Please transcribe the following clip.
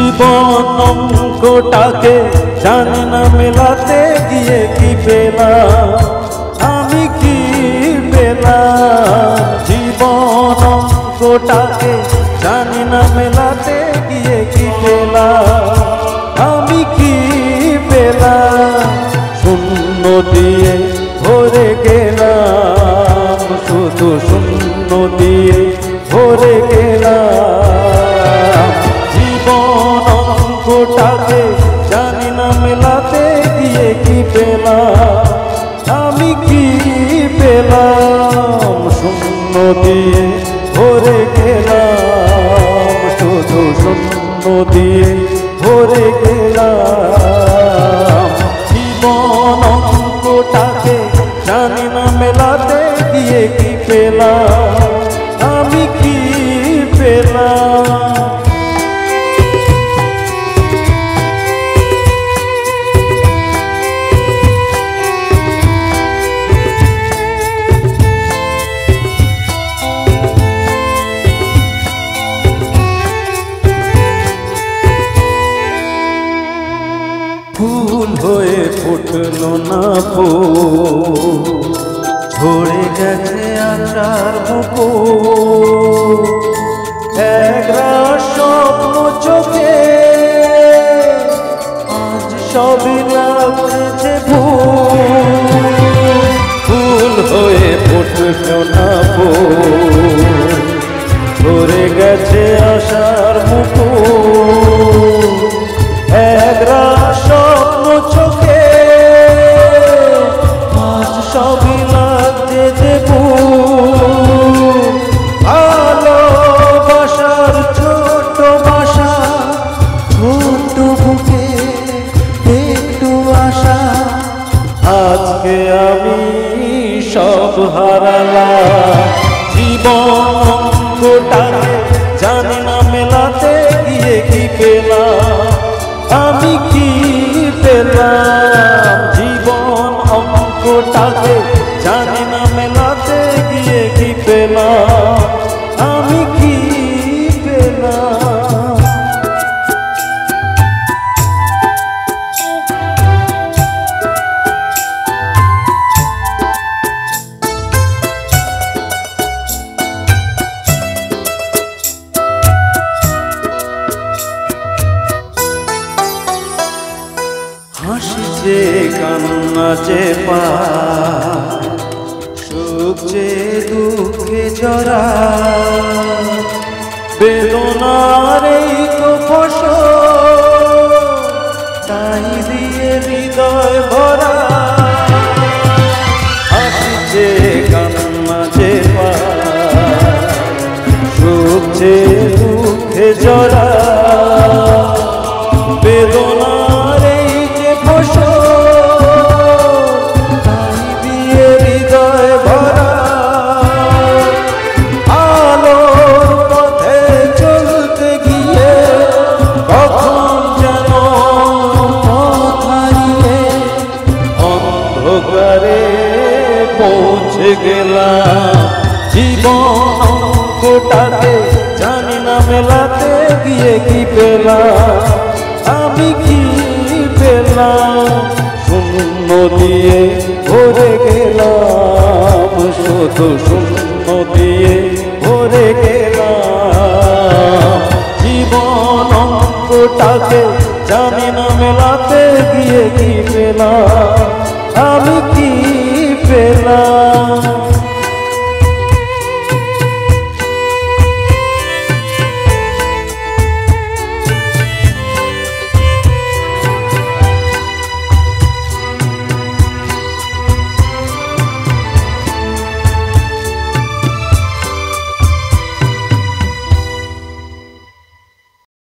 জীবন অঙ্কটাকে জানি না মেলাতে গিয়ে কি পেলাম, আমি কি পেলাম। জীবন অঙ্কটাকে জানি না মেলাতে গিয়ে কি পেলাম, আমি কি পেলাম। শূন্য দিয়ে ভরে গেলাম, শুধু শূন্য দিয়ে ভরে গেলাম। জীবন অঙ্কটাকে জানি না মেলাতে গিয়ে কি পেলাম, আমি কি পেলাম। শূন্য দিয়ে ভরে গেলাম, শুধু শূন্য দিয়ে ভরে গেলাম। জীবন অঙ্কটাকে জানি না মেলাতে গিয়ে কি পেলাম, আমি কি পেলাম। ফুল হয়ে ফুটলো না ফুল, ঝরে গেছে আশার মুকুল। একরাশ স্বপ্ন চোখে আজ সবই লাগছে ভুল। ফুল হয়ে ফুটলো না ফুল, ঝরে গেছে আশার মুকুল। একরাশ স্বপ্ন চোখে আজ সবই লাগছে যে ভুল। ভালোবাসার ছোট বাসা, ছোট বুকে একটু আশা, আজকে আমি সব হারালাম। জীবন অঙ্কটাকে জানি না মেলাতে গিয়ে কি পেলাম, আমি কি পেলাম। জীবন অঙ্কটাকে জানি না মেলাতে গিয়ে কি পেলাম, আমি কি পেলাম। হাসি যে কান্না যে পায়, সুখ যে দুঃখে জড়া, বেদনার এই তো ফসল, তাই দিয়ে হৃদয় ভরা। হাসি যে কান্না যে পায়, সুখ যে দুঃখে জড়া, বেদনার এই যে ফসল, তাই দিয়ে হৃদয় ভরা। আলোর পথে চলতে গিয়ে কখন যেন পথ হারিয়ে অন্ধকারে পৌঁছে গেলাম। জীবন অঙ্কটাকে জানি না মেলাতে গিয়ে কি পেলাম, আমি কি পেলাম। শূন্য দিয়ে ভরে গেলাম, শুধু শূন্য দিয়ে ভরে গেলাম। জীবন অঙ্কটাকে জানি না মেলাতে গিয়ে কি পেলাম, আমি কি